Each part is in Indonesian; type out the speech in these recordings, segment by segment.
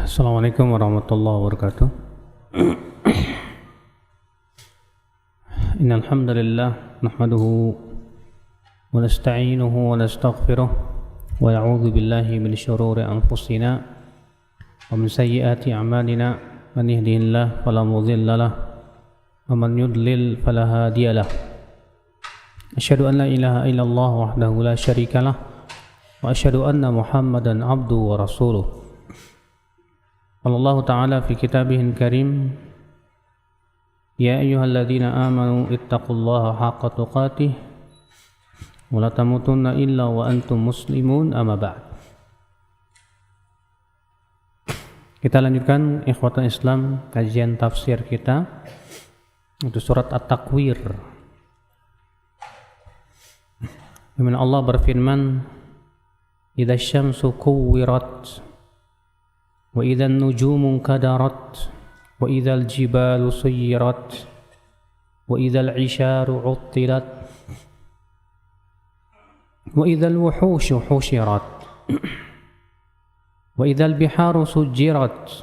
Assalamualaikum warahmatullahi wabarakatuh. Innal hamdalillah nahmaduhu wa nasta'inuhu wa nastaghfiruh wa na'udzu billahi min shururi anfusina wa min sayyiati a'malina. Man yahdihillahu fala mudilla lahu wa man yudlil fala hadiya lahu. Asyhadu an la ilaha illallah wahdahu la syarika lahu wa asyhadu anna Muhammadan abduhu wa rasuluh. Allah Ta'ala fi kitabihil karim, ya ayyuhalladzina amanu ittaqullaha haqqa tuqatih wa la tamutunna illa wa antum muslimun, amma ba'd. Kita lanjutkan ikhwatan Islam kajian tafsir kita untuk surat At-Takwir. Di mana Allah berfirman, idza syamsu kuwirat wa idzan nujumu kadarat wa idzal jibalu suyirat wa idzal isharu uttilat wa idzal wuhushu hushirat wa idzal biharu sujjirat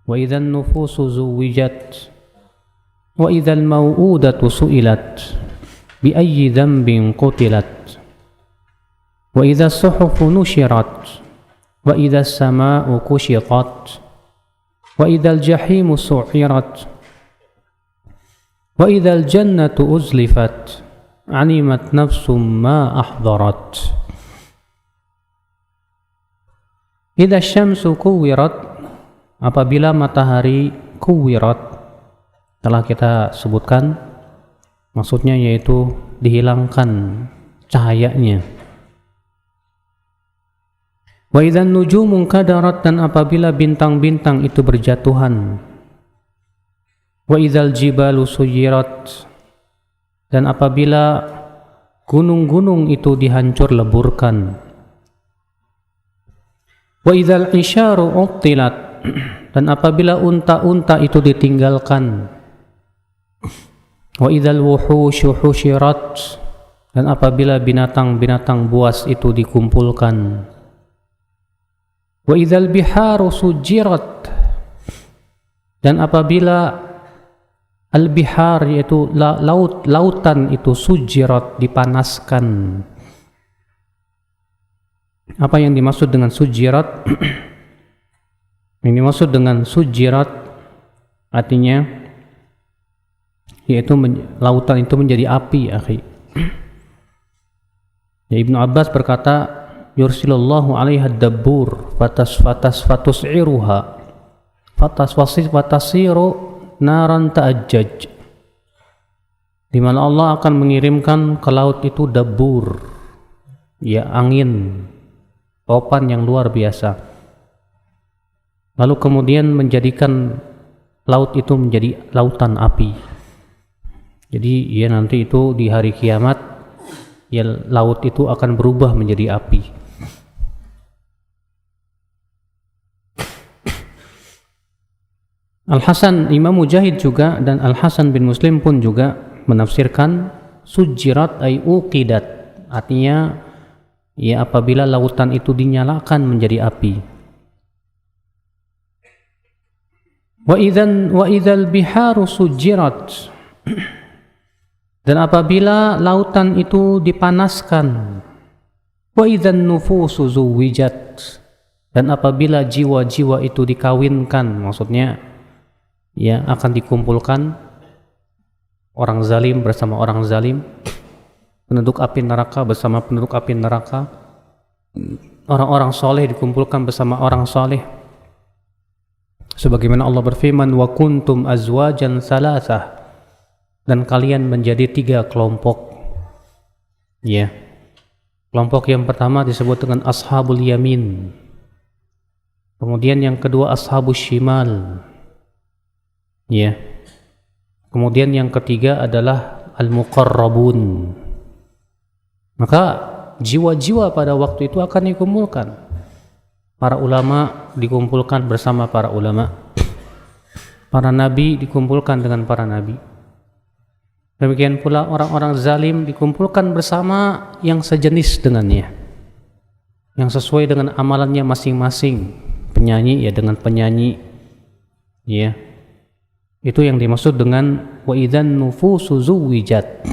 wa idzan nufusu zuwijat wa idzal mau'udatu su'ilat bi ayyi dhanbin qutilat wa idzas suhufu nushirat wa idzas samaa'u kushitat wa idzal jahimu su'irat wa idzal jannatu uzlifat alimat nafsum ma ahdarat. Idza syamsu kuwirat, apabila matahari kuwirat, telah kita sebutkan maksudnya yaitu dihilangkan cahayanya. Wa idzan nujumu kadarat, dan apabila bintang-bintang itu berjatuhan. Wa idzal jibalu suyirat, dan apabila gunung-gunung itu dihancur leburkan. Wa idzal isharu uttilat, dan apabila unta-unta itu ditinggalkan. Wa idzal wuhushu hushirat, dan apabila binatang-binatang buas itu dikumpulkan. Wa idzal biharu sujjirat, dan apabila al-bihar yaitu lautan itu sujjirat dipanaskan. Apa yang dimaksud dengan sujjirat? Yang dimaksud dengan sujjirat artinya yaitu lautan itu menjadi api, akhi. Ya, Ibnu Abbas berkata, yursilullahu 'alaiha ad-dabbur fatus'iruha fatasiru naran ta'ajjaj, di mana Allah akan mengirimkan ke laut itu dabbur, ya angin topan yang luar biasa, lalu kemudian menjadikan laut itu menjadi lautan api. Jadi ya nanti itu di hari kiamat ya laut itu akan berubah menjadi api. Al-Hasan, Imam Mujahid juga dan Al-Hasan bin Muslim pun juga menafsirkan sujjirat ay uqidat, artinya ya apabila lautan itu dinyalakan menjadi api. Wa idzal biharu sujjirat, dan apabila lautan itu dipanaskan. Wa idzan nufusu zuwijat, dan apabila jiwa-jiwa itu dikawinkan, maksudnya ya akan dikumpulkan orang zalim bersama orang zalim, penduduk api neraka bersama penduduk api neraka, orang-orang soleh dikumpulkan bersama orang soleh, sebagaimana Allah berfirman, wa kuntum azwajan salasah, dan kalian menjadi 3 kelompok. Ya, kelompok yang pertama disebut dengan ashabul yamin, kemudian yang kedua ashabus shimal, ya, kemudian yang ketiga adalah al-muqarrabun. Maka jiwa-jiwa pada waktu itu akan dikumpulkan. Para ulama dikumpulkan bersama para ulama, para nabi dikumpulkan dengan para nabi. Demikian pula orang-orang zalim dikumpulkan bersama yang sejenis dengannya, yang sesuai dengan amalannya masing-masing, penyanyi ya dengan penyanyi, ya. Itu yang dimaksud dengan wa idzan nufusu zuwijat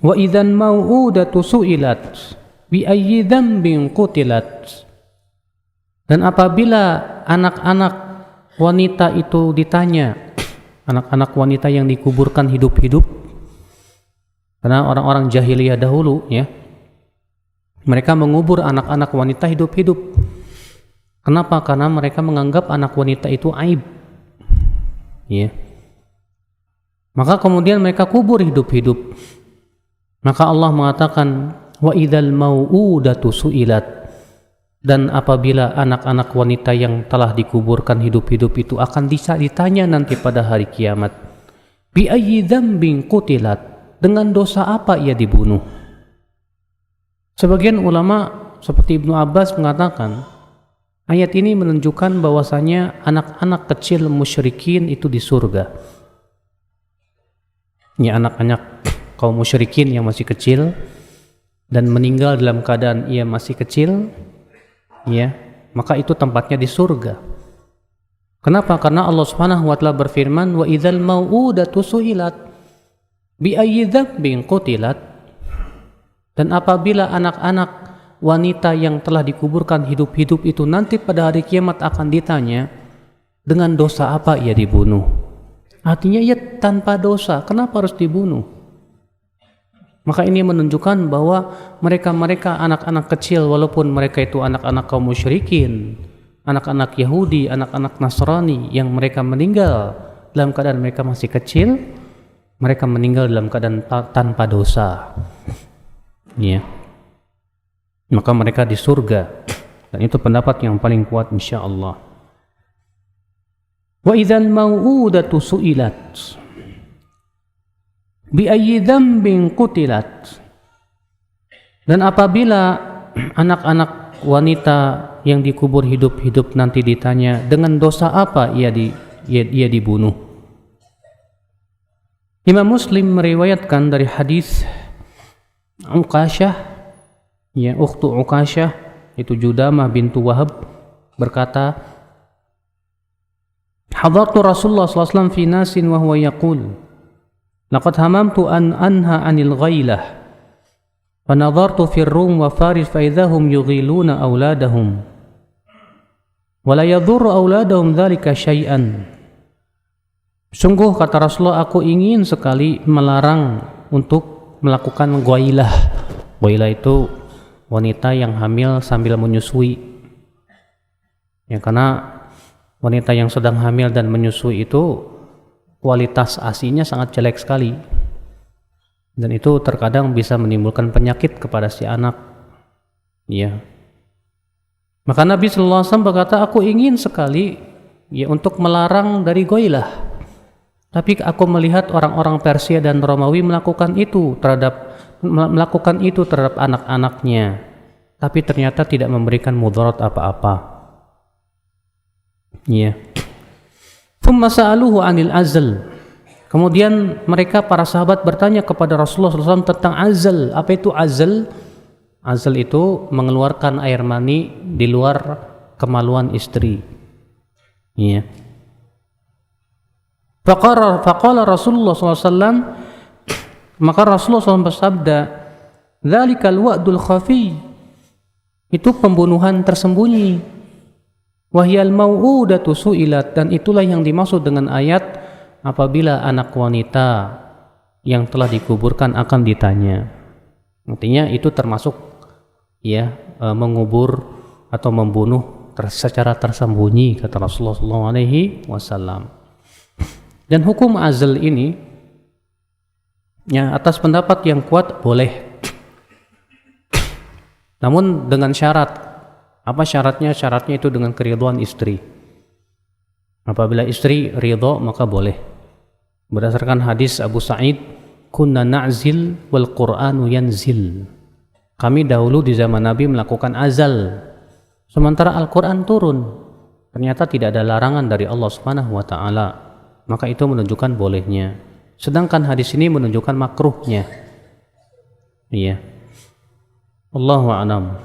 wa idzan mau'udatu su'ilat bi ayyi dzambin qutilat. Dan apabila anak-anak wanita itu ditanya, anak-anak wanita yang dikuburkan hidup-hidup, karena orang-orang jahiliyah dahulu ya, mereka mengubur anak-anak wanita hidup-hidup. Kenapa? Karena mereka menganggap anak wanita itu aib. Ya. Maka kemudian mereka kubur hidup-hidup. Maka Allah mengatakan wa idzal mau'udatu su'ilat. Dan apabila anak-anak wanita yang telah dikuburkan hidup-hidup itu akan ditanya nanti pada hari kiamat, bi ayyi dzambin qutilat, dengan dosa apa ia dibunuh? Sebagian ulama seperti Ibnu Abbas mengatakan ayat ini menunjukkan bahwasanya anak-anak kecil musyrikin itu di surga. Ya, anak-anak kaum musyrikin yang masih kecil dan meninggal dalam keadaan ia masih kecil, ya, maka itu tempatnya di surga. Kenapa? Karena Allah Subhanahu wa taala berfirman wa idzal mau'udatu su'ilat bi ayyi dzambin qutilat. Dan apabila anak-anak wanita yang telah dikuburkan hidup-hidup itu nanti pada hari kiamat akan ditanya dengan dosa apa ia dibunuh. Artinya ia tanpa dosa, kenapa harus dibunuh? Maka ini menunjukkan bahwa mereka anak-anak kecil, walaupun mereka itu anak-anak kaum musyrikin, anak-anak Yahudi, anak-anak Nasrani yang mereka meninggal dalam keadaan mereka masih kecil, mereka meninggal dalam keadaan tanpa dosa. Ya. Maka mereka di surga, dan itu pendapat yang paling kuat insyaallah. Wa idzal mau'udatu su'ilat bi ayyi dzambin qutilat. Dan apabila anak-anak wanita yang dikubur hidup-hidup nanti ditanya dengan dosa apa ia dibunuh. Imam Muslim meriwayatkan dari hadis Uqasyah, ya, ukhtu Uqasyah itu Judamah bintu Wahab berkata, hadartu Rasulullah sallallahu alaihi wasallam fi nasin wa huwa yaqul laqad hamamtu an anha 'anil ghailah fa nadartu fi ar-rum wa faris fa idahum yughiluna auladahum wa la yadhurru auladahum dhalika syai'an. Sungguh kata Rasulullah, aku ingin sekali melarang untuk melakukan ghailah. Ghailah itu wanita yang hamil sambil menyusui. Ya, karena wanita yang sedang hamil dan menyusui itu kualitas ASI-nya sangat jelek sekali. Dan itu terkadang bisa menimbulkan penyakit kepada si anak. Ya. Maka Nabi sallallahu alaihi wasallam berkata, aku ingin sekali ya untuk melarang dari ghailah. Tapi aku melihat orang-orang Persia dan Romawi melakukan itu terhadap anak-anaknya, tapi ternyata tidak memberikan mudarat apa-apa. Ya. Thumma sa'aluhu 'anil azl. Kemudian mereka para sahabat bertanya kepada Rasulullah SAW tentang azl. Apa itu azl? Azl itu mengeluarkan air mani di luar kemaluan istri. Ya. Faqala Rasulullah SAW, maka Rasulullah SAW bersabda, dzalikal wa'dul khafi, itu pembunuhan tersembunyi. Wahyal mau'udatu su'ilat, dan itulah yang dimaksud dengan ayat apabila anak wanita yang telah dikuburkan akan ditanya. Artinya itu termasuk ya mengubur atau membunuh secara tersembunyi, kata Rasulullah SAW. Dan hukum azl ini ya atas pendapat yang kuat boleh, namun dengan syarat. Apa syaratnya? Syaratnya itu dengan keridhaan istri. Apabila istri ridha maka boleh. Berdasarkan hadis Abu Sa'id, kunna na'zil wal Qur'anu yanzil. Kami dahulu di zaman Nabi melakukan azal, sementara Al-Quran turun. Ternyata tidak ada larangan dari Allah Subhanahu wa taala. Maka itu menunjukkan bolehnya. Sedangkan hadis ini menunjukkan makruhnya. Iya. Allahu a'lam.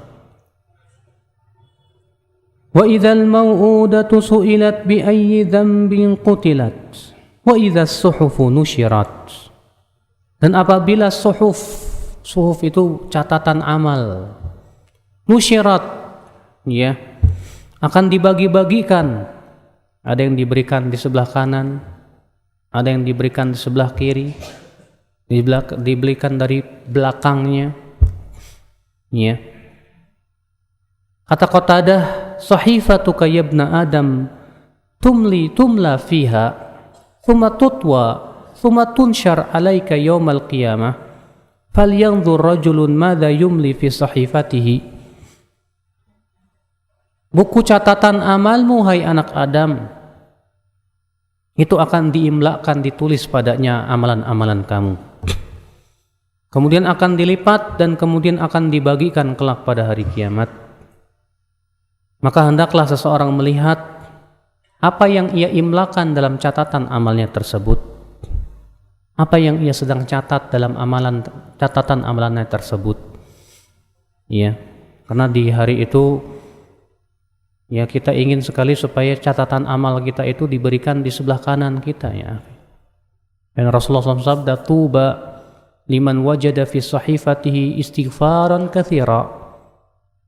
Wa idzal mau'udatu su'ilat bi ayyi dzambin qutilat. Wa idzas suhufu nusyirat. Dan apabila suhuf itu catatan amal, nusyirat, ya, akan dibagi-bagikan. Ada yang diberikan di sebelah kanan, ada yang diberikan di sebelah kiri, diberikan dari belakangnya, ya. Kata Qatadah, sahifatuka ya ibna Adam tumla fiha thumma tutwa thumma tunshar alaika yawmal qiyamah falyanzur rajulun madza yumli fi sahifatihi. Buku catatan amalmu, hai anak Adam, itu akan diimlakan, ditulis padanya amalan-amalan kamu. Kemudian akan dilipat dan kemudian akan dibagikan kelak pada hari kiamat. Maka hendaklah seseorang melihat apa yang ia imlakan dalam catatan amalnya tersebut. Apa yang ia sedang catat dalam catatan amalannya tersebut. Ya, karena di hari itu ya kita ingin sekali supaya catatan amal kita itu diberikan di sebelah kanan kita, ya. Dan Rasulullah SAW sabda, tuba liman wajada fi sahifatihi istighfaran katsira.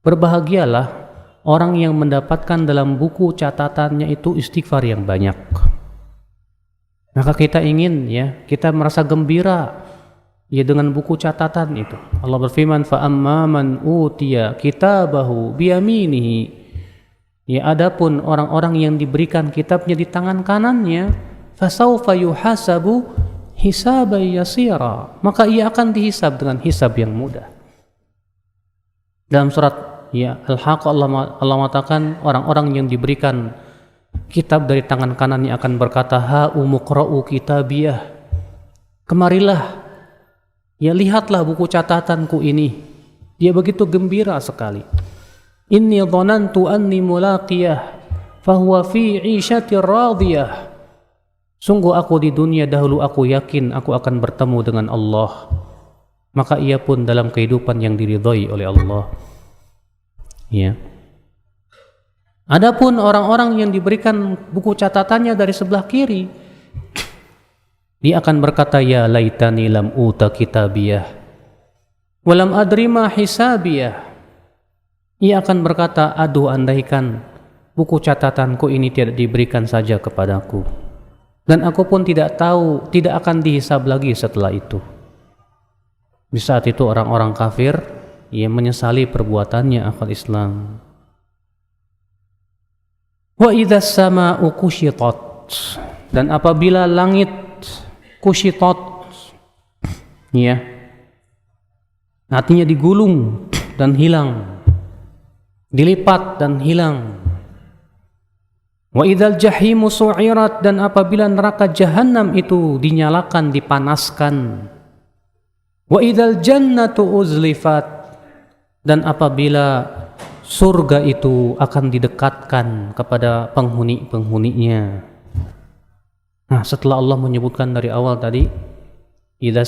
Berbahagialah orang yang mendapatkan dalam buku catatannya itu istighfar yang banyak. Maka kita ingin, ya, kita merasa gembira ya dengan buku catatan itu. Allah berfirman, fa amma man utiya kitabahu biyaminihi. Ya, adapun orang-orang yang diberikan kitabnya di tangan kanannya, fasaufa yuhasabu hisaban yasira. Maka ia akan dihisab dengan hisab yang mudah. Dalam surat ya Al-Haqq Allah mengatakan orang-orang yang diberikan kitab dari tangan kanannya akan berkata, ha umuqra'u kitabiyah. Kemarilah, ya lihatlah buku catatanku ini. Dia begitu gembira sekali. Inni dhanantu anni mulaqiyah fahuwa fi 'ishatir radiyah. Sungguh aku di dunia dahulu aku yakin aku akan bertemu dengan Allah. Maka ia pun dalam kehidupan yang diridhai oleh Allah. Ya. Adapun orang-orang yang diberikan buku catatannya dari sebelah kiri, dia akan berkata, ya laitani lam uta kitabiyah walam adri ma hisabiyah. Ia akan berkata, aduh andaikan buku catatanku ini tidak diberikan saja kepadaku, dan aku pun tidak tahu, tidak akan dihisab lagi setelah itu. Di saat itu orang-orang kafir ia menyesali perbuatannya akal Islam. Wa idzas samaa'u kushitat, dan apabila langit kushitat, ya, artinya digulung dan hilang, dilipat dan hilang. Wa idzal jahimu su'irat, dan apabila neraka jahanam itu dinyalakan, dipanaskan. Wa idzal jannatu uzlifat, dan apabila surga itu akan didekatkan kepada penghuni-penghuninya. Nah, setelah Allah menyebutkan dari awal tadi, idza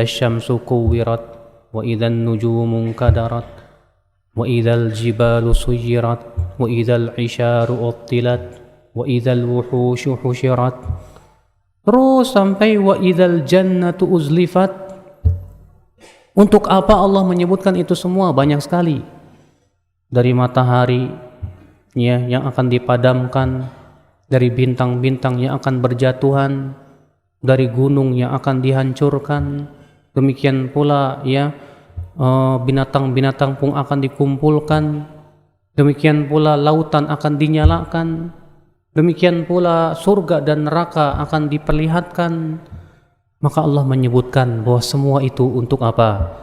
syamsu kuwirat wa idzan nujumu kadarat wa idzal jibalu suyirat wa idzal isyaru uttilat wa idzal wuhushu husyirat, terus sampai wa idzal jannatu uzlifat. Untuk apa Allah menyebutkan itu semua? Banyak sekali. Dari matahari, ya, yang akan dipadamkan, dari bintang-bintang yang akan berjatuhan, dari gunung yang akan dihancurkan, demikian pula, ya, binatang-binatang pun akan dikumpulkan, demikian pula lautan akan dinyalakan, demikian pula surga dan neraka akan diperlihatkan. Maka Allah menyebutkan bahwa semua itu untuk apa?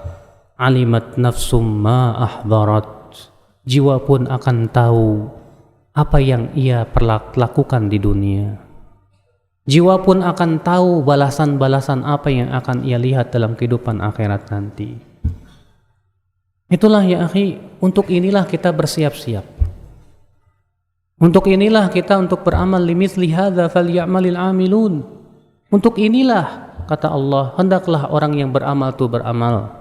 Alimat nafsum ma ahdarat. Jiwa pun akan tahu apa yang ia lakukan di dunia. Jiwa pun akan tahu balasan-balasan apa yang akan ia lihat dalam kehidupan akhirat nanti. Itulah ya akhi, untuk inilah kita bersiap-siap. Untuk inilah kita untuk beramal, limithli hadza falyamalil amilun. Untuk inilah, kata Allah, hendaklah orang yang beramal itu beramal.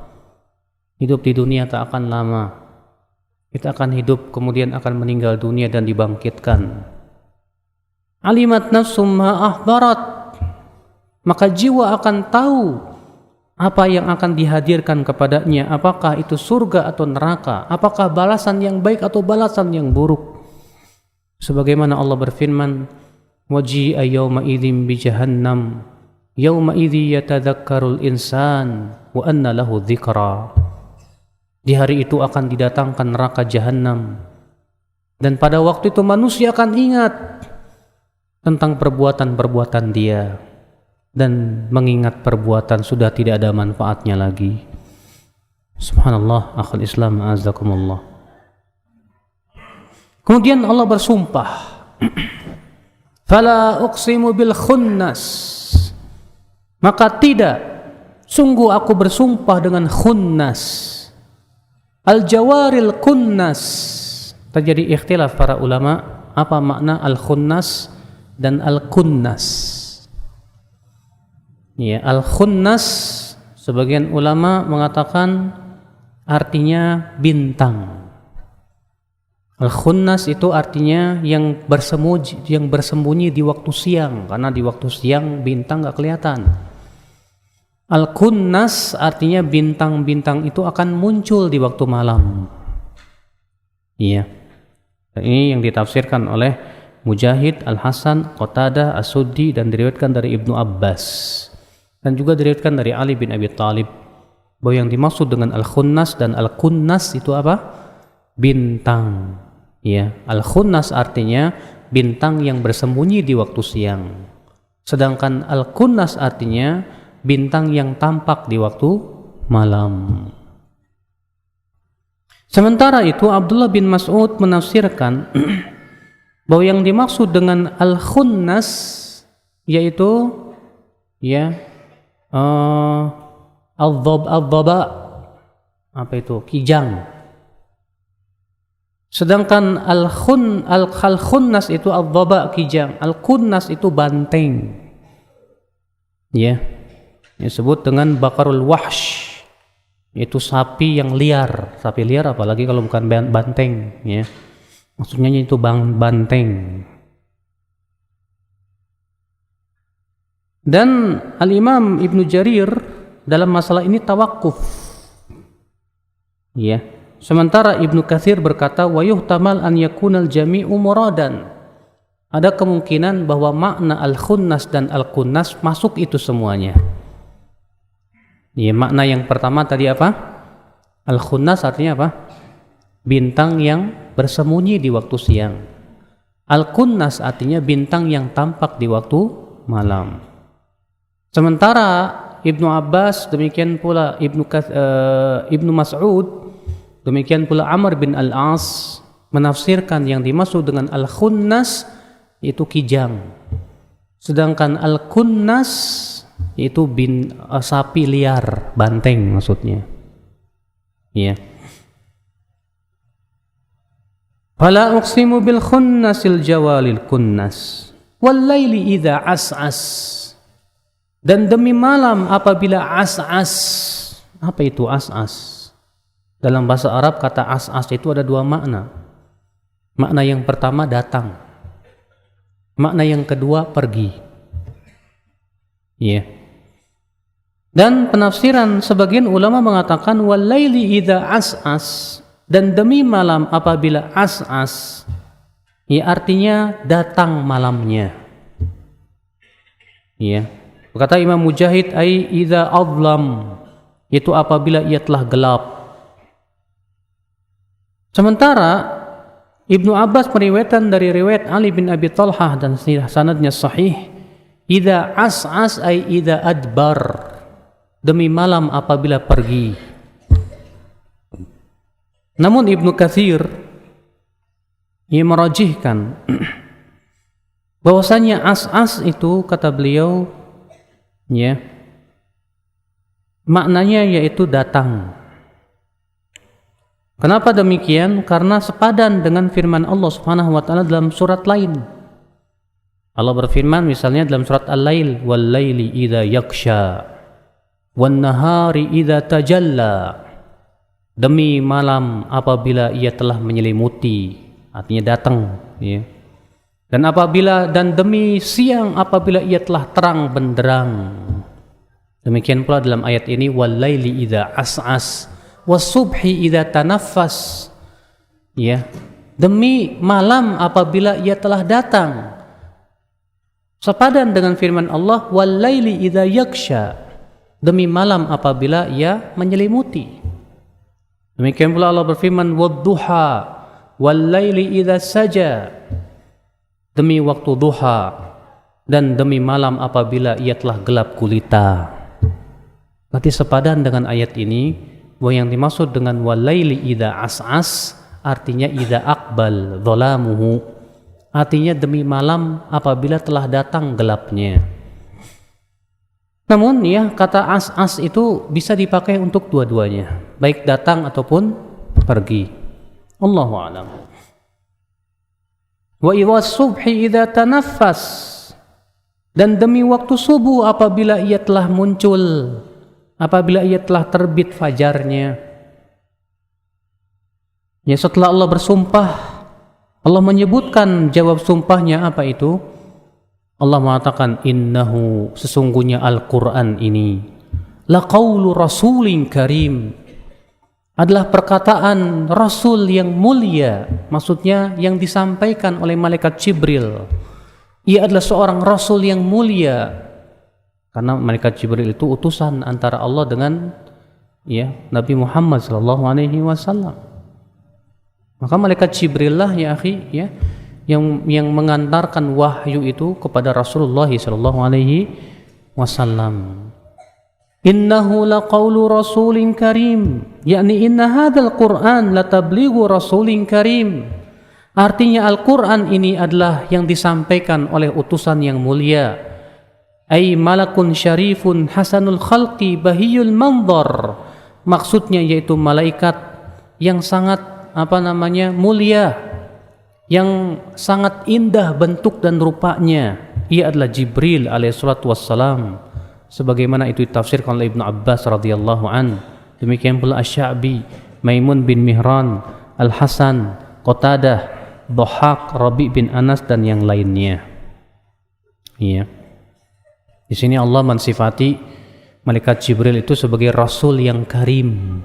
Hidup di dunia tak akan lama. Kita akan hidup, kemudian akan meninggal dunia dan dibangkitkan. Alimat nafsum ma ahdarat, maka jiwa akan tahu apa yang akan dihadirkan kepadanya, apakah itu surga atau neraka, apakah balasan yang baik atau balasan yang buruk. Sebagaimana Allah berfirman, waji'a yawma idzin bi jahannam yawma idzi yatadzakkarul insan wa anna lahu dzikra. Di hari itu akan didatangkan neraka jahanam, dan pada waktu itu manusia akan ingat tentang perbuatan-perbuatan dia, dan mengingat perbuatan sudah tidak ada manfaatnya lagi. Subhanallah, akhul Islam, azakumullah. Kemudian Allah bersumpah, fala uqsimu bil khunnas, maka tidak, sungguh aku bersumpah dengan khunnas. Al-jawaril kunnas, terjadi ikhtilaf para ulama apa makna al-khunnas dan al-kunnas. Ya, al-khunnas sebagian ulama mengatakan artinya bintang. Al-khunnas itu artinya yang bersembunyi di waktu siang, karena di waktu siang bintang gak kelihatan. Al-kunnas artinya bintang-bintang itu akan muncul di waktu malam. Iya. Ini yang ditafsirkan oleh Mujahid, Al-Hasan, Qatadah, As-Suddi, dan diriwayatkan dari Ibnu Abbas. Dan juga diriwayatkan dari Ali bin Abi Thalib bahwa yang dimaksud dengan al-khunnas dan al-kunnas itu apa? Bintang. Ya, al-khunnas artinya bintang yang bersembunyi di waktu siang. Sedangkan al-kunnas artinya bintang yang tampak di waktu malam. Sementara itu Abdullah bin Mas'ud menafsirkan bahwa yang dimaksud dengan al-khunnas yaitu ya al-dhaba, apa itu? Kijang. Sedangkan al-khunnas itu al-dhaba, kijang. Al-kunnas itu banteng. Ya. Disebut dengan bakarul wahsh, yaitu sapi yang liar. Sapi liar apalagi kalau bukan banteng, ya. Maksudnya itu banteng. Dan Al-Imam Ibnu Jarir dalam masalah ini tawakuf, ya. Sementara Ibnu Katsir berkata wa yuhtamal an yakunal jami'u muradan, ada kemungkinan bahwa makna al-khunnas dan al-kunnas masuk itu semuanya. Ya, makna yang pertama tadi apa? Al-khunnas artinya apa? Bintang yang bersembunyi di waktu siang. Al-kunnas artinya bintang yang tampak di waktu malam. Sementara Ibnu Abbas, demikian pula Ibnu Mas'ud, demikian pula Amr bin Al-As menafsirkan yang dimaksud dengan al-khunnas itu kijang. Sedangkan al-kunnas itu sapi liar, banteng maksudnya. Ya. Fala uqsimu bil khunnasil jawalil kunnas wal laili idza as'as, dan demi malam apabila as'as. Apa itu as'as? Dalam bahasa Arab kata as'as itu ada dua makna. Makna yang pertama datang. Makna yang kedua pergi. Ya. Dan penafsiran sebagian ulama mengatakan wal laili idza as'as, dan demi malam apabila as'as, ya artinya datang malamnya. Ya. Berkata Imam Mujahid ai idza adlam, itu apabila ia telah gelap. Sementara Ibnu Abbas meriwayatkan dari riwayat Ali bin Abi Thalhah dan sanadnya sahih, idza as'as ai idza adbar, demi malam apabila pergi. Namun Ibnu Katsir ia merajihkan bahwasanya as'as itu, kata beliau, ya, maknanya yaitu datang. Kenapa demikian? Karena sepadan dengan firman Allah Subhanahu wa taala dalam surat lain. Allah berfirman misalnya dalam surat Al-Lail, wal laili idza yaksha wan nahari idza tajalla demi malam apabila ia telah menyelimuti, artinya datang, ya. Dan demi siang apabila ia telah terang benderang. Demikian pula dalam ayat ini, wal-laili idza as'as was-subhi idza tanaffas. Ya, demi malam apabila ia telah datang. Sepadan dengan firman Allah, wal-laili idza yaksha. Demi malam apabila ia menyelimuti. Demikian pula Allah berfirman, wad-duha wal-laili idza saja. Demi waktu duha dan demi malam apabila ia telah gelap gulita. Berarti sepadan dengan ayat ini bahwa yang dimaksud dengan wal-laili idza as'as artinya idza aqbal dhalamuhu, artinya demi malam apabila telah datang gelapnya. Namun ya, kata as-as itu bisa dipakai untuk dua-duanya, baik datang ataupun pergi. Allahu a'lam. Wa idza subhi idza tanaffas, dan demi waktu subuh apabila ia telah muncul, apabila ia telah terbit fajarnya. Ya, setelah Allah bersumpah, Allah menyebutkan jawab sumpahnya apa itu? Allah mengatakan, innahu, sesungguhnya Al-Quran ini laqaulu rasulin karim, adalah perkataan Rasul yang mulia, maksudnya yang disampaikan oleh malaikat Jibril. Ia adalah seorang Rasul yang mulia, karena malaikat Jibril itu utusan antara Allah dengan ya Nabi Muhammad SAW. Maka malaikat Jibril lah ya akhi, ya, yang mengantarkan wahyu itu kepada Rasulullah SAW. Innahu laqaulu rasulin karim, yakni inna hadzal Qur'an latablighu rasulin karim. Artinya Al-Qur'an ini adalah yang disampaikan oleh utusan yang mulia. Ai malakun syarifun hasanul khalqi bahiyul manzar. Maksudnya yaitu malaikat yang sangat mulia, yang sangat indah bentuk dan rupanya. Ia adalah Jibril alaihissalatu wassalam, sebagaimana itu ditafsirkan oleh Ibnu Abbas radhiyallahu an. Demikian pula Asy-Sya'bi, Maimun bin Mihran, Al-Hasan, Qatadah, Dhahhak, Rabi' bin Anas dan yang lainnya. Iya. Di sini Allah mensifati malaikat Jibril itu sebagai rasul yang karim.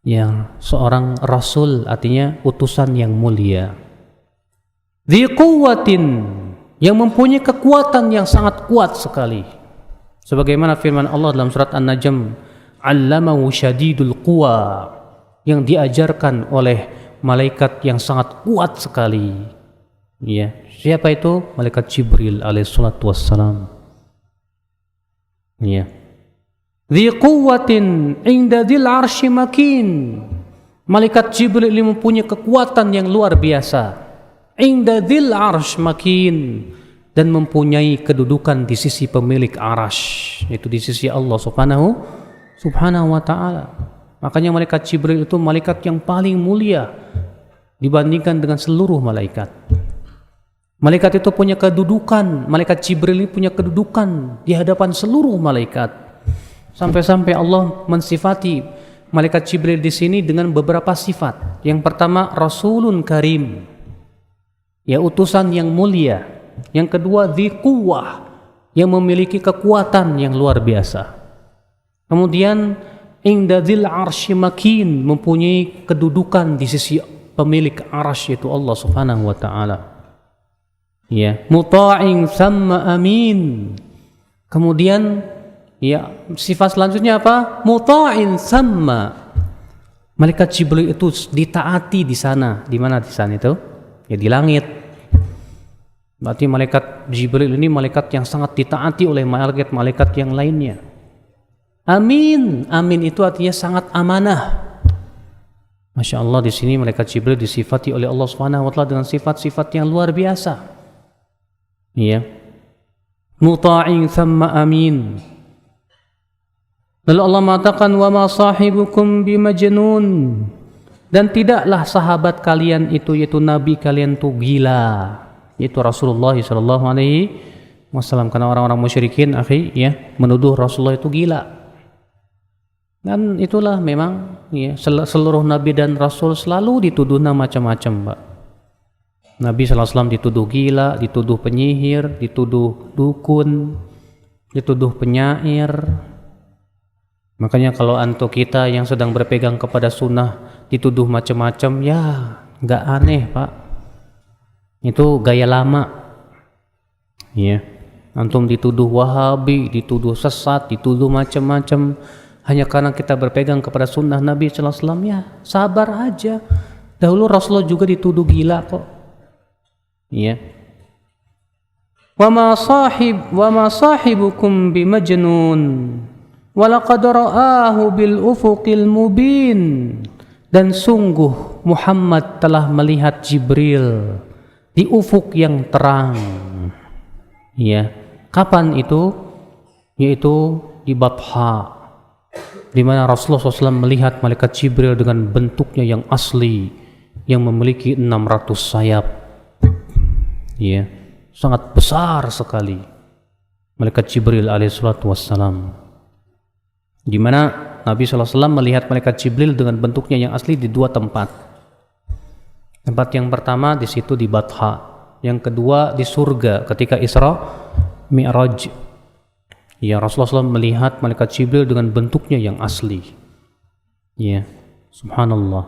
Ya, seorang rasul artinya utusan yang mulia. Dzi quwwatin, yang mempunyai kekuatan yang sangat kuat sekali. Sebagaimana firman Allah dalam surat An-Najm, 'allamahu syadidul quwa, yang diajarkan oleh malaikat yang sangat kuat sekali. Ya, siapa itu? Malaikat Jibril alaihissalatu wassalam. Ya. Dzi quwwatin 'inda dzil 'arsy makin. Malaikat Jibril ini mempunyai kekuatan yang luar biasa. 'Inda dzil 'arsy makin, dan mempunyai kedudukan di sisi pemilik arasy, yaitu di sisi Allah subhanahu wa ta'ala. Makanya malaikat Jibril itu malaikat yang paling mulia dibandingkan dengan seluruh malaikat. Malaikat itu punya kedudukan, malaikat Jibril ini punya kedudukan di hadapan seluruh malaikat. Sampai-sampai Allah mensifati malaikat Jibril di sini dengan beberapa sifat. Yang pertama, Rasulun Karim, ya utusan yang mulia. Yang kedua, dzi quwwah, yang memiliki kekuatan yang luar biasa. Kemudian inda dzil 'arsy makin, mempunyai kedudukan di sisi pemilik arasy, yaitu Allah Subhanahu wa taala. Ya, muta'in tsamma amin. Kemudian ya, sifat selanjutnya apa? Muta'in tsamma. Malaikat Jibril itu ditaati di sana. Di mana di sana itu? Ya, di langit. Berarti malaikat Jibril ini malaikat yang sangat ditaati oleh malaikat-malaikat yang lainnya. Amin, amin itu artinya sangat amanah. Masya Allah, di sini malaikat Jibril disifati oleh Allah Subhanahu wa taala dengan sifat-sifat yang luar biasa. Iya. Muta'in tsamma amin. Lalu Allah mengatakan, wa ma sahibukum bimajnun, dan tidaklah sahabat kalian itu, yaitu nabi kalian itu gila, yaitu Rasulullah sallallahu alaihi wasallam. Karena orang-orang musyrikin akhi ya menuduh Rasulullah itu gila. Dan itulah memang ya, seluruh nabi dan rasul selalu dituduh macam-macam, Pak. Nabi SAW dituduh gila, dituduh penyihir, dituduh dukun, dituduh penyair. Makanya kalau anto kita yang sedang berpegang kepada sunnah dituduh macam-macam, ya nggak aneh, Pak. Itu gaya lama. Ya, antum dituduh Wahabi, dituduh sesat, dituduh macam-macam. Hanya karena kita berpegang kepada sunnah Nabi SAW, ya sabar aja. Dahulu Rasulullah juga dituduh gila kok. Ya. Wa ma sahibukum bimajnun wa laqad ra'ahu bil ufuqil mubin. Dan sungguh Muhammad telah melihat Jibril di ufuk yang terang. Ya. Kapan itu? Yaitu di Batha, di mana Rasulullah SAW melihat malaikat Jibril dengan bentuknya yang asli, yang memiliki 600 sayap. Ya, sangat besar sekali malaikat Jibril alaihissalatu wassalam. Di mana Nabi SAW melihat malaikat Jibril dengan bentuknya yang asli di dua tempat. Tempat yang pertama di situ di Batha, yang kedua di surga ketika Isra Mi'raj. Ya, Rasulullah SAW melihat malaikat Jibril dengan bentuknya yang asli. Ya, subhanallah.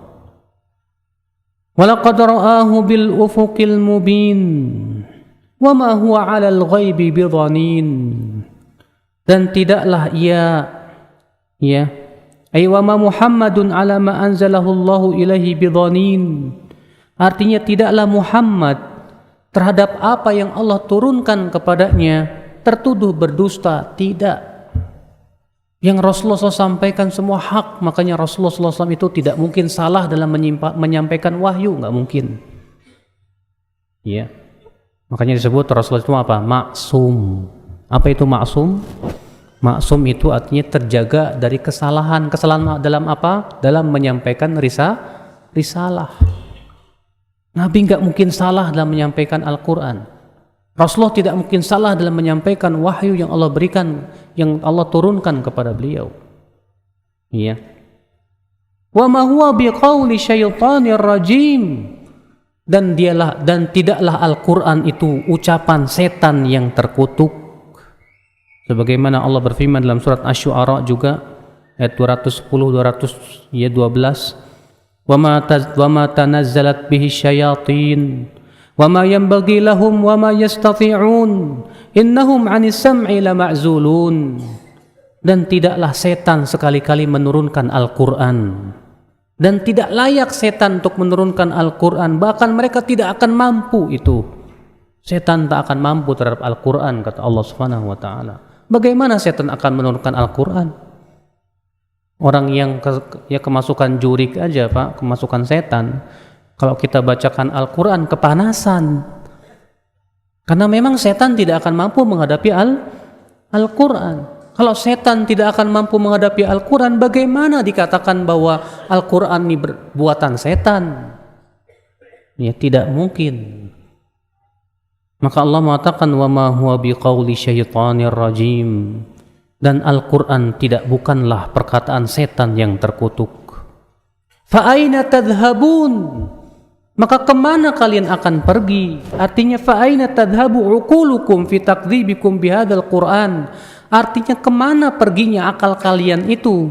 Walaqad ra'ahu bil ufuqil mubin wa ma huwa 'alal ghaibi bidhanin. Dan tidaklah ia, ya, ay wa ma Muhammadun 'ala ma anzalahu Allahu ilaihi bidhanin. Artinya tidaklah Muhammad terhadap apa yang Allah turunkan kepadanya tertuduh berdusta, tidak. Yang Rasulullah SAW sampaikan semua hak, makanya Rasulullah SAW itu tidak mungkin salah dalam menyampaikan wahyu, nggak mungkin. Ya, makanya disebut Rasulullah itu apa? Maksum. Apa itu maksum? Maksum itu artinya terjaga dari kesalahan. Kesalahan dalam apa? Dalam menyampaikan risalah. Nabi nggak mungkin salah dalam menyampaikan Al-Quran. Rasulullah tidak mungkin salah dalam menyampaikan wahyu yang Allah berikan, yang Allah turunkan kepada beliau. Ya. Wa ma huwa biqauli syaitanir rajim. Dan tidaklah Al-Qur'an itu ucapan setan yang terkutuk. Sebagaimana Allah berfirman dalam surat Asy-Syu'ara juga ayat 210 212. Wa ma tanazzalat bihi syayatin wa ma yanbaghi lahum wa ma yastati'un innahum 'anis sam'i lama'zulun. Dan tidaklah setan sekali-kali menurunkan Al-Qur'an, dan tidak layak setan untuk menurunkan Al-Qur'an, bahkan mereka tidak akan mampu itu. Setan tak akan mampu terhadap Al-Qur'an, kata Allah Subhanahu wa taala. Bagaimana setan akan menurunkan Al-Qur'an? Orang yang kemasukan jurik aja, Pak, kemasukan setan. Kalau kita bacakan Al-Quran kepanasan, karena memang setan tidak akan mampu menghadapi Al-Quran. Kalau setan tidak akan mampu menghadapi Al-Quran, bagaimana dikatakan bahwa Al-Quran ini buatan setan? Ya, tidak mungkin. Maka Allah mengatakan wa ma huwa biqauli syaitanir rajim. Dan Al-Quran bukanlah perkataan setan yang terkutuk. Fa aina tadhhabun? Maka kemana kalian akan pergi? Artinya fa'aina tadhhabu uqulukum fi takdzibikum bihadzal Qur'an. Artinya kemana perginya akal kalian itu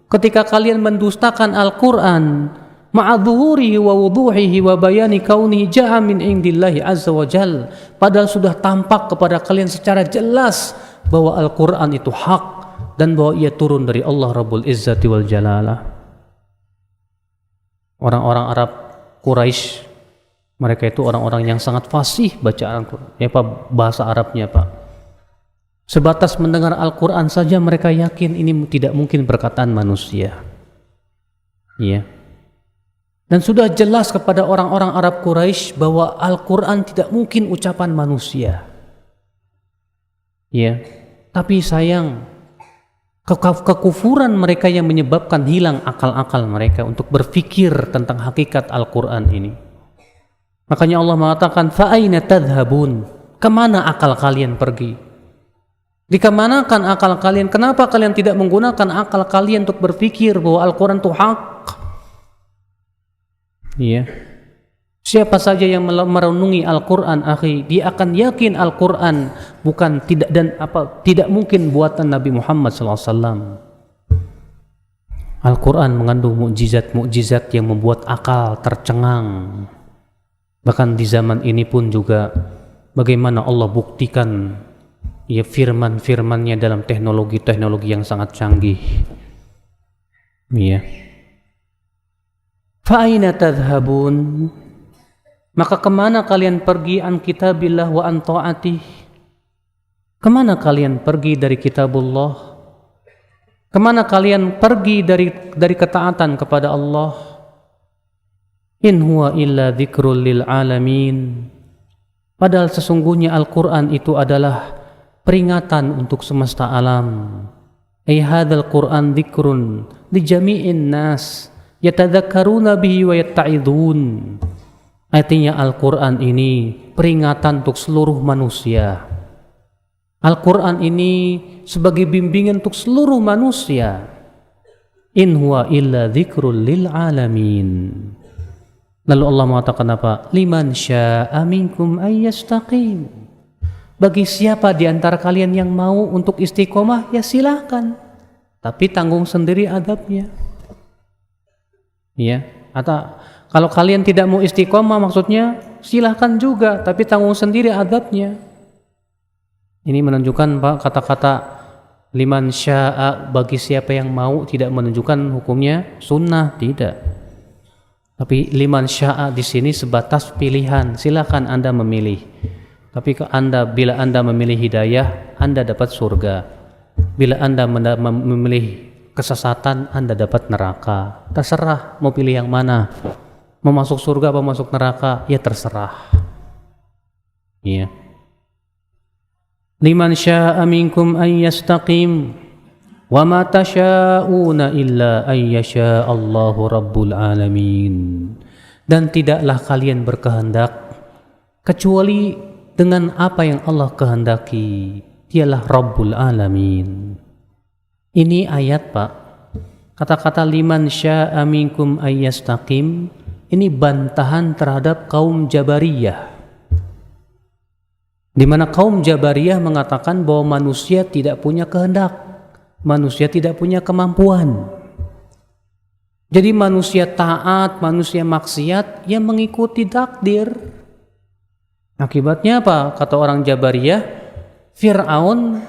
ketika kalian mendustakan Al-Qur'an ma'adzuhurihi wa wuduhihi wa bayani kaunihi ja'a min indillahi azza wa jal. Padahal sudah tampak kepada kalian secara jelas bahwa Al-Qur'an itu hak dan bahwa ia turun dari Allah Rabbul Izzati wal Jalalah. Orang-orang Arab Quraisy, mereka itu orang-orang yang sangat fasih baca Al-Quran, ya Pak, bahasa Arabnya, Pak. Sebatas mendengar Al-Quran saja mereka yakin ini tidak mungkin perkataan manusia. Ya. Dan sudah jelas kepada orang-orang Arab Quraisy bahwa Al-Quran tidak mungkin ucapan manusia. Ya. Tapi sayang, kekufuran mereka yang menyebabkan hilang akal-akal mereka untuk berpikir tentang hakikat Al-Quran ini. Makanya Allah mengatakan fa'aina tadhhabun? Kemana akal kalian pergi? Dikemanakan akal kalian? Kenapa kalian tidak menggunakan akal kalian untuk berpikir bahwa Al-Quran itu hak? Iya. Siapa saja yang merenungi Al-Quran, akhi, dia akan yakin Al-Quran bukan tidak mungkin buatan Nabi Muhammad SAW. Al-Quran mengandung mukjizat-mukjizat yang membuat akal tercengang. Bahkan di zaman ini pun juga bagaimana Allah buktikan ya firman-firmannya dalam teknologi yang sangat canggih. Iya. Fa aina tadhhabun? Maka kemana kalian pergi an kitabillah wa an ta'atih? Kemana kalian pergi dari kitabullah? Kemana kalian pergi dari ketaatan kepada Allah? In huwa illa dzikrul lil alamin. Padahal sesungguhnya Al-Quran itu adalah peringatan untuk semesta alam. Ay hadzal Qur'an dzikrun li jami'in nas yatadzakkaruna bihi wa yatta'idun. Artinya Al-Quran ini peringatan untuk seluruh manusia. Al-Quran ini sebagai bimbingan untuk seluruh manusia. In huwa illa dzikrul lil alamin. Lalu Allah mengatakan apa? Liman syaa'a minkum ayyastaqim. Bagi siapa di antara kalian yang mau untuk istiqomah, ya silahkan. Tapi tanggung sendiri adabnya. Ya, atau kalau kalian tidak mau istiqomah, maksudnya silahkan juga, tapi tanggung sendiri adabnya. Ini menunjukkan Pak, kata-kata liman sya'a, bagi siapa yang mau, tidak menunjukkan hukumnya sunnah, tidak. Tapi liman sya'a di sini sebatas pilihan, silahkan Anda memilih. Tapi bila Anda memilih hidayah, Anda dapat surga. Bila Anda memilih kesesatan, Anda dapat neraka. Terserah mau pilih yang mana. Mau masuk surga atau masuk neraka, ya terserah. Iya. Liman syaa'a minkum an yastaqim wa ma tasyaa'una illa an yasha Allahu rabbul alamin. Dan tidaklah kalian berkehendak kecuali dengan apa yang Allah kehendaki. Dialah Rabbul Alamin. Ini ayat Pak, kata-kata liman syaa'a minkum ayyastaqim, ini bantahan terhadap kaum Jabariyah, di mana kaum Jabariyah mengatakan bahwa manusia tidak punya kehendak, manusia tidak punya kemampuan. Jadi manusia taat, manusia maksiat yang mengikuti takdir. Akibatnya apa? Kata orang Jabariyah, Fir'aun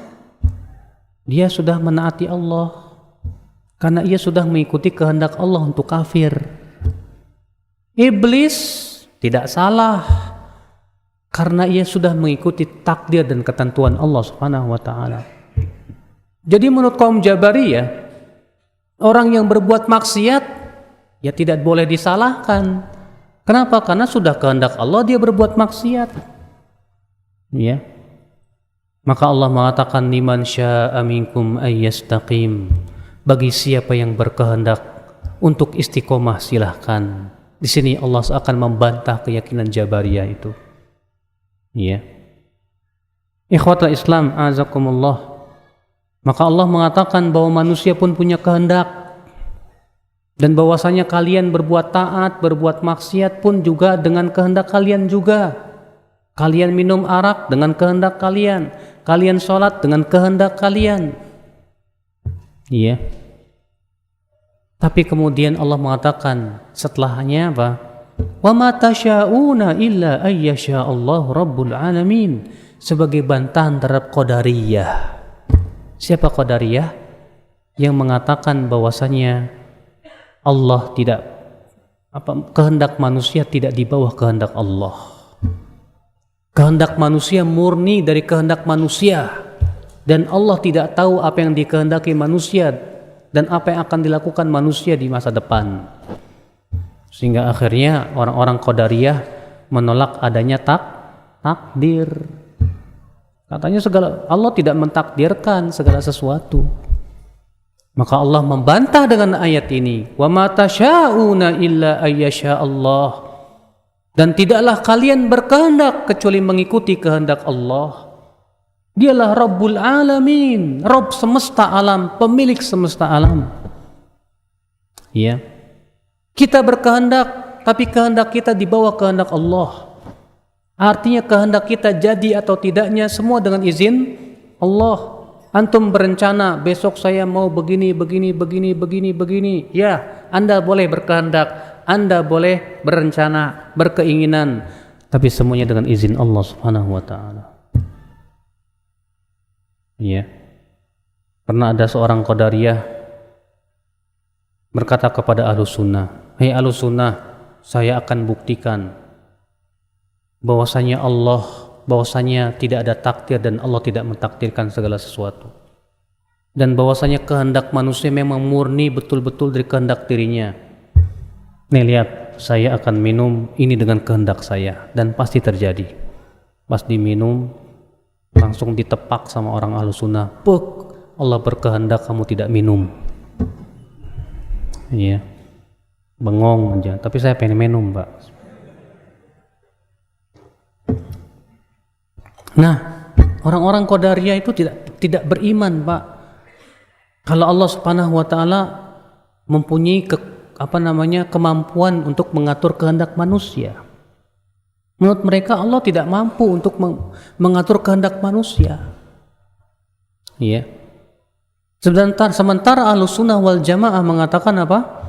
dia sudah menaati Allah karena ia sudah mengikuti kehendak Allah untuk kafir. Iblis tidak salah karena ia sudah mengikuti takdir dan ketentuan Allah Subhanahu wa taala. Jadi menurut kaum Jabariyah, orang yang berbuat maksiat ya tidak boleh disalahkan. Kenapa? Karena sudah kehendak Allah dia berbuat maksiat. Ya. Maka Allah mengatakan liman syaa'a minkum ayyastaqim. Bagi siapa yang berkehendak untuk istiqomah silahkan. Di sini Allah akan membantah keyakinan Jabariyah itu. Ya. Ikhwatul Islam azakumullah. Maka Allah mengatakan bahwa manusia pun punya kehendak. Dan bahwasanya kalian berbuat taat, berbuat maksiat pun juga dengan kehendak kalian juga. Kalian minum arak dengan kehendak kalian. Kalian sholat dengan kehendak kalian. Iya. Tapi kemudian Allah mengatakan setelahnya apa? Wa ma tasyauna illa ayyasha Allah rabbul alamin. Sebagai bantahan terhadap Qadariyah. Siapa Qadariyah? Yang mengatakan bahwasanya Allah tidak kehendak manusia tidak di bawah kehendak Allah. Kehendak manusia murni dari kehendak manusia, dan Allah tidak tahu apa yang dikehendaki manusia dan apa yang akan dilakukan manusia di masa depan. Sehingga akhirnya orang-orang Qadariyah menolak adanya takdir. Katanya Allah tidak mentakdirkan segala sesuatu. Maka Allah membantah dengan ayat ini, wa ma tasyauna illa ayyasha Allah. Dan tidaklah kalian berkehendak kecuali mengikuti kehendak Allah. Dialah Rabbul Alamin, Rabb semesta alam, pemilik semesta alam. Ya. Kita berkehendak, tapi kehendak kita di bawah kehendak Allah. Artinya kehendak kita jadi atau tidaknya semua dengan izin Allah. Antum berencana besok saya mau begini. Ya, Anda boleh berkehendak, Anda boleh berencana, berkeinginan, tapi semuanya dengan izin Allah Subhanahu wa taala. Ya. Pernah ada seorang qadariyah berkata kepada Ahlus Sunnah, "Hei Ahlus Sunnah, saya akan buktikan bahwasanya tidak ada takdir dan Allah tidak mentakdirkan segala sesuatu. Dan bahwasanya kehendak manusia memang murni betul-betul dari kehendak dirinya. Nih lihat, saya akan minum ini dengan kehendak saya dan pasti terjadi." Pas diminum langsung ditepak sama orang Ahlus Sunnah. "Puk, Allah berkehendak kamu tidak minum." Iya. Bengong aja, tapi saya pengen minum, Pak. Nah, orang-orang Qadariyah itu tidak beriman, Pak. Kalau Allah Subhanahu wa taala mempunyai kemampuan untuk mengatur kehendak manusia. Menurut mereka Allah tidak mampu untuk mengatur kehendak manusia. Iya. Sementara Ahlus Sunnah wal Jamaah mengatakan apa?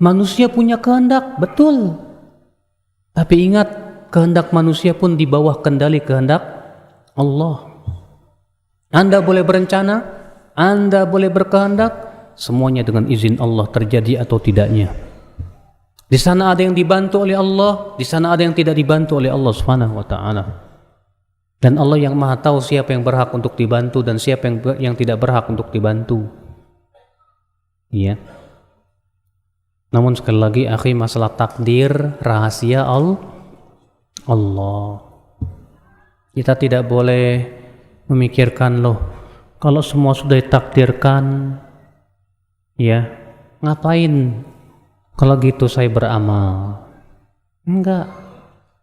Manusia punya kehendak, betul. Tapi ingat, kehendak manusia pun di bawah kendali kehendak Allah. Anda boleh berencana, Anda boleh berkehendak, semuanya dengan izin Allah terjadi atau tidaknya. Di sana ada yang dibantu oleh Allah, di sana ada yang tidak dibantu oleh Allah Subhanahu wa taala. Dan Allah yang Maha tahu siapa yang berhak untuk dibantu dan siapa yang tidak berhak untuk dibantu. Iya. Namun sekali lagi, akhi, masalah takdir rahasia Allah. Kita tidak boleh memikirkan, loh, kalau semua sudah ditakdirkan, ya, ngapain kalau gitu saya beramal? Enggak.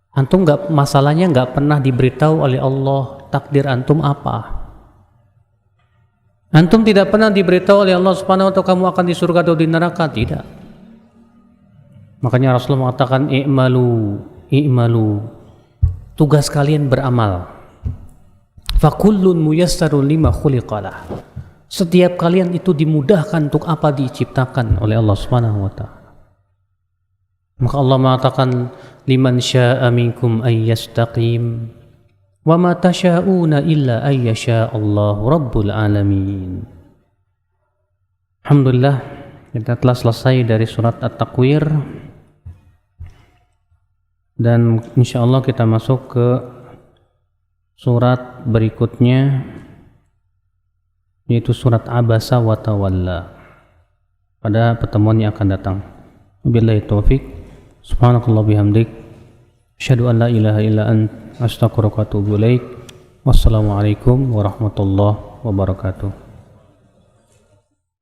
Antum masalahnya nggak pernah diberitahu oleh Allah takdir antum apa. Antum tidak pernah diberitahu oleh Allah Subhanahu wa taala kamu akan di surga atau di neraka, tidak. Makanya Rasulullah mengatakan i'malu. Tugas kalian beramal. Fakullun muyassarun lima khuliqalah. Setiap kalian itu dimudahkan untuk apa diciptakan oleh Allah Subhanahu wa taala. Maka Allah mengatakan liman syaa minkum ay yastaqim wa ma tasyauna illa ay yasha Allahu rabbul alamin. Alhamdulillah, kita telah selesai dari surat At-Takwir dan insyaallah kita masuk ke surat berikutnya, yaitu surat Abasa wa Tawalla, pada pertemuan yang akan datang. Wabillahi taufik. Subhanakallah bihamdik, asyhadu an la ilaha illa ant, astaghfiruka wa atubu ilaik. Wassalamualaikum warahmatullahi wabarakatuh.